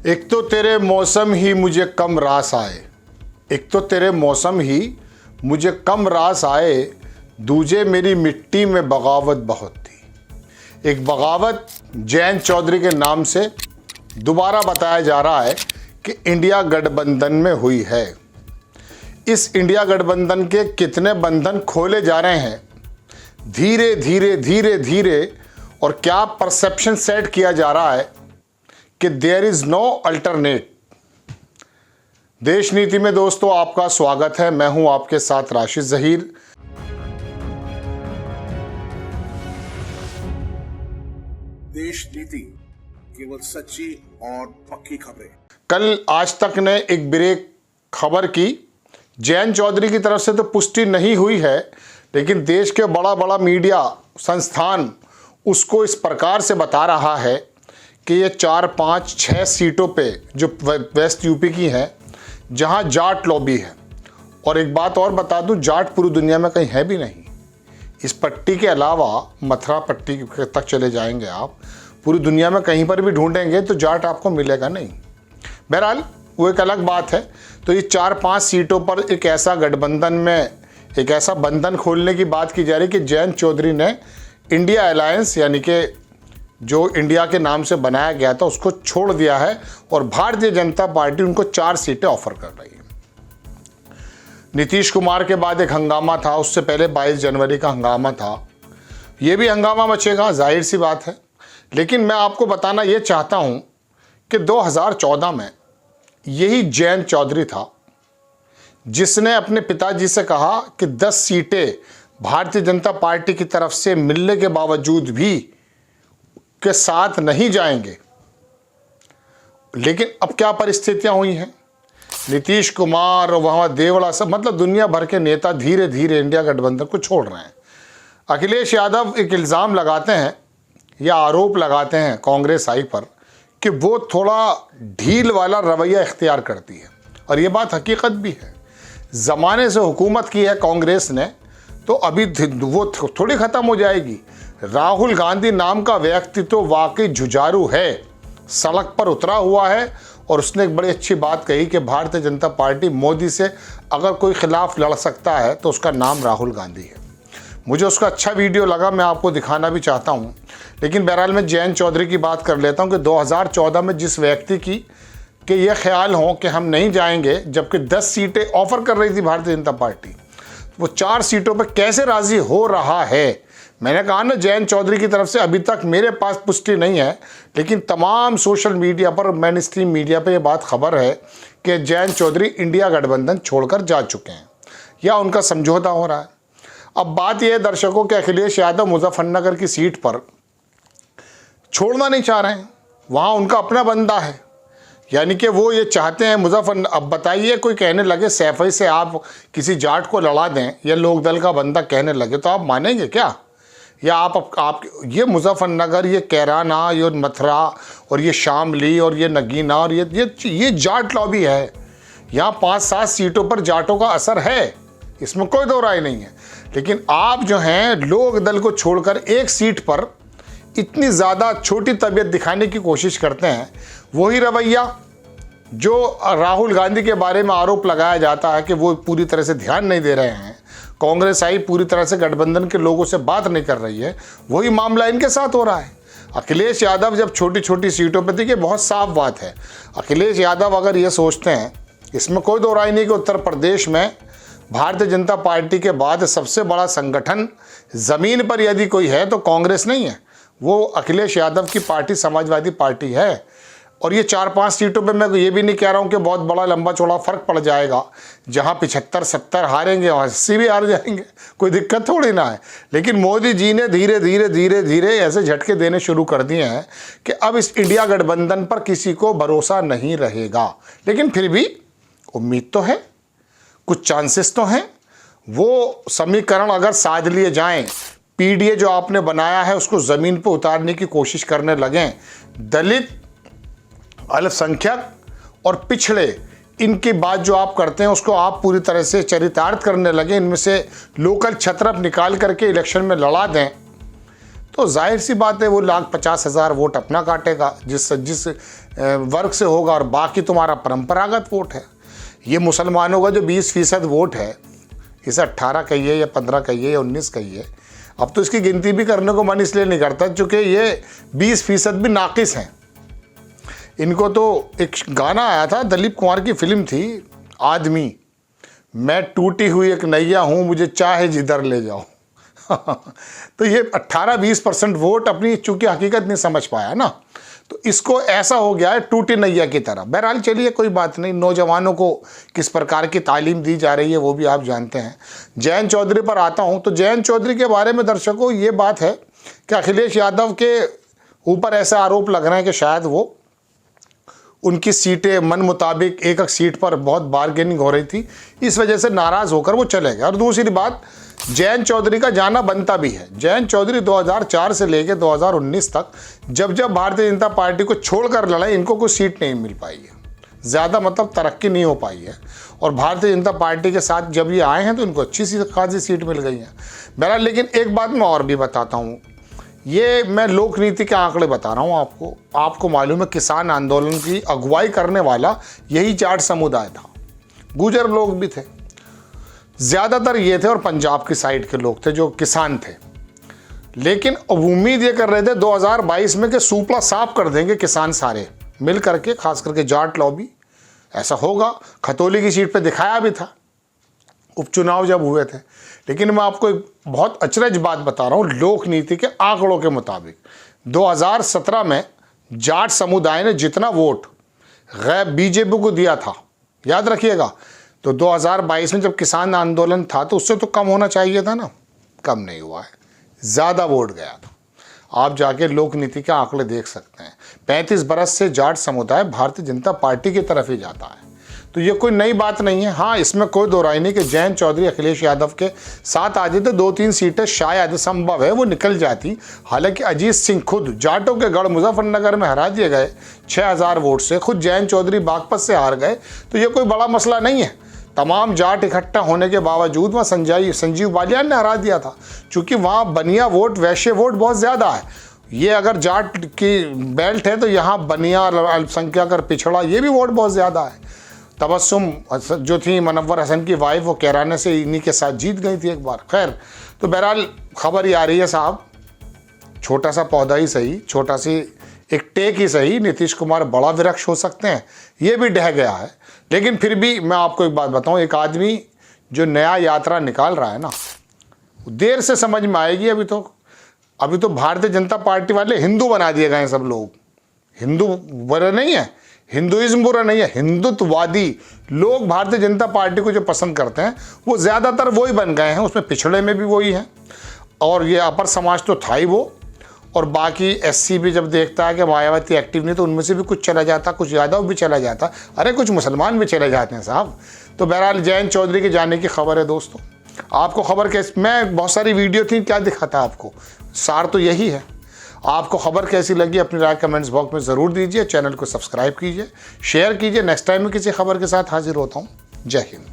एक तो तेरे मौसम ही मुझे कम रास आए, एक तो तेरे मौसम ही मुझे कम रास आए, दूजे मेरी मिट्टी में बगावत बहुत थी। एक बगावत जयंत चौधरी के नाम से दोबारा बताया जा रहा है कि इंडिया गठबंधन में हुई है। इस इंडिया गठबंधन के कितने बंधन खोले जा रहे हैं धीरे धीरे धीरे धीरे, और क्या परसेप्शन सेट किया जा रहा है कि देयर इज नो अल्टरनेट। देश नीति में दोस्तों आपका स्वागत है। मैं हूं आपके साथ राशिद जहीर। देश नीति, केवल सच्ची और पक्की खबरें। कल आज तक ने एक ब्रेक खबर की, जयंत चौधरी की तरफ से तो पुष्टि नहीं हुई है, लेकिन देश के बड़ा बड़ा मीडिया संस्थान उसको इस प्रकार से बता रहा है कि ये 4, 5, 6 सीटों पे जो वेस्ट यूपी की हैं जहां जाट लॉबी है। और एक बात और बता दूं, जाट पूरी दुनिया में कहीं है भी नहीं। इस पट्टी के अलावा मथुरा पट्टी तक चले जाएंगे आप, पूरी दुनिया में कहीं पर भी ढूंढेंगे तो जाट आपको मिलेगा नहीं। बहरहाल वो एक अलग बात है। तो ये 4-5 सीटों पर एक ऐसा गठबंधन में एक ऐसा बंधन खोलने की बात की जा रही कि जयंत चौधरी ने इंडिया अलायंस यानी कि जो इंडिया के नाम से बनाया गया था उसको छोड़ दिया है और भारतीय जनता पार्टी उनको 4 सीटें ऑफर कर रही है। नीतीश कुमार के बाद एक हंगामा था, उससे पहले 22 जनवरी का हंगामा था। ये भी हंगामा मचेगा, जाहिर सी बात है। लेकिन मैं आपको बताना ये चाहता हूँ कि 2014 में यही जयंत चौधरी था जिसने अपने पिताजी से कहा कि 10 सीटें भारतीय जनता पार्टी की तरफ से मिलने के बावजूद भी के साथ नहीं जाएंगे। लेकिन अब क्या परिस्थितियां हुई हैं, नीतीश कुमार और वहाँ देवड़ा सब मतलब दुनिया भर के नेता धीरे धीरे इंडिया गठबंधन को छोड़ रहे हैं। अखिलेश यादव एक इल्ज़ाम लगाते हैं या आरोप लगाते हैं कांग्रेस आई पर कि वो थोड़ा ढील वाला रवैया इख्तियार करती है, और ये बात हकीकत भी है। ज़माने से हुकूमत की है कांग्रेस ने, तो अभी वो थोड़ी ख़त्म हो जाएगी। राहुल गांधी नाम का व्यक्ति तो वाकई जुझारू है, सड़क पर उतरा हुआ है, और उसने एक बड़ी अच्छी बात कही कि भारतीय जनता पार्टी मोदी से अगर कोई खिलाफ लड़ सकता है तो उसका नाम राहुल गांधी है। मुझे उसका अच्छा वीडियो लगा, मैं आपको दिखाना भी चाहता हूँ। लेकिन बहरहाल मैं जयंत चौधरी की बात कर लेता हूँ कि 2014 में जिस व्यक्ति की कि ये ख्याल हो कि हम नहीं जाएंगे, जबकि 10 सीटें ऑफर कर रही थी भारतीय जनता पार्टी, वो 4 सीटों पर कैसे राज़ी हो रहा है। मैंने कहा ना, जयंत चौधरी की तरफ से अभी तक मेरे पास पुष्टि नहीं है, लेकिन तमाम सोशल मीडिया पर, मेन स्ट्रीम मीडिया पर यह बात खबर है कि जयंत चौधरी इंडिया गठबंधन छोड़कर जा चुके हैं या उनका समझौता हो रहा है। अब बात यह है दर्शकों कि अखिलेश यादव मुजफ्फरनगर की सीट पर छोड़ना नहीं चाह रहे हैं, वहाँ उनका अपना बंदा है, यानी कि वो ये चाहते हैं अब बताइए, कोई कहने लगे सैफई से आप किसी जाट को लड़ा दें या लोकदल का बंदा कहने लगे तो आप मानेंगे क्या? या आप ये मुजफ्फरनगर, ये कैराना, ये मथुरा और ये शामली और ये नगीना और ये जाट लॉबी है। यहाँ 5-7 सीटों पर जाटों का असर है, इसमें कोई दो राय नहीं है। लेकिन आप जो हैं लोक दल को छोड़कर एक सीट पर इतनी ज़्यादा छोटी तबीयत दिखाने की कोशिश करते हैं। वही रवैया जो राहुल गांधी के बारे में आरोप लगाया जाता है कि वो पूरी तरह से ध्यान नहीं दे रहे हैं, कांग्रेस आई पूरी तरह से गठबंधन के लोगों से बात नहीं कर रही है, वही मामला इनके साथ हो रहा है। अखिलेश यादव जब छोटी छोटी सीटों पर, देखिए बहुत साफ बात है, अखिलेश यादव अगर ये सोचते हैं, इसमें कोई दो राय नहीं कि उत्तर प्रदेश में भारतीय जनता पार्टी के बाद सबसे बड़ा संगठन ज़मीन पर यदि कोई है तो कांग्रेस नहीं है, वो अखिलेश यादव की पार्टी समाजवादी पार्टी है। और ये 4-5 सीटों पे मैं ये भी नहीं कह रहा हूँ कि बहुत बड़ा लंबा चौड़ा फ़र्क पड़ जाएगा, जहाँ 75-70 हारेंगे वहाँ 80 भी हार जाएंगे, कोई दिक्कत थोड़ी ना है। लेकिन मोदी जी ने धीरे धीरे धीरे धीरे ऐसे झटके देने शुरू कर दिए हैं कि अब इस इंडिया गठबंधन पर किसी को भरोसा नहीं रहेगा। लेकिन फिर भी उम्मीद तो है, कुछ चांसेस तो हैं। वो समीकरण अगर साध लिए जाएँ, पीडीए जो आपने बनाया है उसको ज़मीन पर उतारने की कोशिश करने लगें, दलित, अल्पसंख्यक और पिछड़े, इनकी बात जो आप करते हैं उसको आप पूरी तरह से चरितार्थ करने लगे, इनमें से लोकल छत्रप निकाल करके इलेक्शन में लड़ा दें, तो जाहिर सी बात है वो 1,50,000 वोट अपना काटेगा जिस वर्ग से होगा, और बाकी तुम्हारा परंपरागत वोट है। ये मुसलमानों का जो 20% वोट है, इसे 18 कहिए या 15 कहिए या 19 कहिए, अब तो इसकी गिनती भी करने को मन इसलिए नहीं करता क्योंकि ये 20% भी नाकिस हैं। इनको तो एक गाना आया था, दिलीप कुमार की फिल्म थी आदमी, मैं टूटी हुई एक नैया हूँ, मुझे चाहे जिधर ले जाओ। तो ये 18-20% वोट अपनी चूंकि हकीकत नहीं समझ पाया ना, तो इसको ऐसा हो गया है टूटी नैया की तरह। बहरहाल चलिए कोई बात नहीं, नौजवानों को किस प्रकार की तालीम दी जा रही है वो भी आप जानते हैं। जयंत चौधरी पर आता हूँ, तो जयंत चौधरी के बारे में दर्शकों ये बात है कि अखिलेश यादव के ऊपर ऐसा आरोप लग रहा है कि शायद वो उनकी सीटें मन मुताबिक एक सीट पर बहुत बार्गेनिंग हो रही थी, इस वजह से नाराज़ होकर वो चले गए। और दूसरी बात, जयंत चौधरी का जाना बनता भी है। जयंत चौधरी 2004 से लेकर 2019 तक जब भारतीय जनता पार्टी को छोड़कर लड़े, इनको कोई सीट नहीं मिल पाई है, ज़्यादा मतलब तरक्की नहीं हो पाई है। और भारतीय जनता पार्टी के साथ जब ये आए हैं तो इनको अच्छी सी खासी सीट मिल गई है। बहरहाल लेकिन एक बात मैं और भी बताता हूँ, ये मैं लोक नीति के आंकड़े बता रहा हूँ आपको मालूम है किसान आंदोलन की अगुवाई करने वाला यही जाट समुदाय था, गुजर लोग भी थे, ज़्यादातर ये थे, और पंजाब की साइड के लोग थे जो किसान थे। लेकिन अब उम्मीद ये कर रहे थे 2022 में कि सूपड़ा साफ कर देंगे किसान सारे मिल करके, खास करके जाट लॉबी, ऐसा होगा। खतौली की सीट पे दिखाया भी था उपचुनाव जब हुए थे। लेकिन मैं आपको एक बहुत अचरज बात बता रहा हूँ, लोक नीति के आंकड़ों के मुताबिक 2017 में जाट समुदाय ने जितना वोट गैर बीजेपी को दिया था, याद रखिएगा, तो 2022 में जब किसान आंदोलन था तो उससे तो कम होना चाहिए था ना, कम नहीं हुआ है, ज़्यादा वोट गया था। आप जाके लोक नीति के आंकड़े देख सकते हैं। 35 बरस से जाट समुदाय भारतीय जनता पार्टी की तरफ ही जाता है, तो ये कोई नई बात नहीं है। हाँ, इसमें कोई दो राय नहीं कि जयंत चौधरी अखिलेश यादव के साथ आ जाते 2-3 सीटें शायद संभव है वो निकल जाती। हालांकि अजीत सिंह खुद जाटों के गढ़ मुजफ्फरनगर में हरा दिए गए 6,000 वोट से, खुद जयंत चौधरी बागपत से हार गए, तो ये कोई बड़ा मसला नहीं है। तमाम जाट इकट्ठा होने के बावजूद वहाँ संजीव बालियान ने हरा दिया था, चूँकि वहाँ बनिया वोट, वैश्य वोट बहुत ज़्यादा है। ये अगर जाट की बेल्ट है तो यहाँ बनिया और अल्पसंख्यक और पिछड़ा ये भी वोट बहुत ज़्यादा है। तबस्सुम जो थी मनव्वर हसन की वाइफ, वो कैराने से इन्हीं के साथ जीत गई थी एक बार। खैर, तो बहरहाल खबर ये आ रही है साहब, छोटा सा पौधा ही सही, छोटा सी एक टेक ही सही, नीतीश कुमार बड़ा वृक्ष हो सकते हैं, ये भी ढह गया है। लेकिन फिर भी मैं आपको एक बात बताऊं, एक आदमी जो नया यात्रा निकाल रहा है ना, देर से समझ में आएगी। अभी तो भारतीय जनता पार्टी वाले हिंदू बना दिए गए हैं सब लोग। हिंदू बुरा नहीं है, हिंदुइज्म बुरा नहीं है, हिंदुत्ववादी लोग भारतीय जनता पार्टी को जो पसंद करते हैं वो ज़्यादातर वही बन गए हैं। उसमें पिछड़े में भी वही हैं, और ये अपर समाज तो था ही वो, और बाकी एससी भी जब देखता है कि मायावती एक्टिव नहीं तो उनमें से भी कुछ चला जाता, कुछ यादव भी चला जाता, अरे कुछ मुसलमान भी चले जाते हैं साहब। तो बहरहाल जयंत चौधरी के जाने की खबर है दोस्तों। आपको खबर कैसी, मैं बहुत सारी वीडियो थी, क्या दिखाता आपको, सार तो यही है। आपको खबर कैसी लगी अपनी राय कमेंट्स बॉक्स में ज़रूर दीजिए। चैनल को सब्सक्राइब कीजिए, शेयर कीजिए। नेक्स्ट टाइम में किसी खबर के साथ हाजिर होता हूँ। जय हिंद।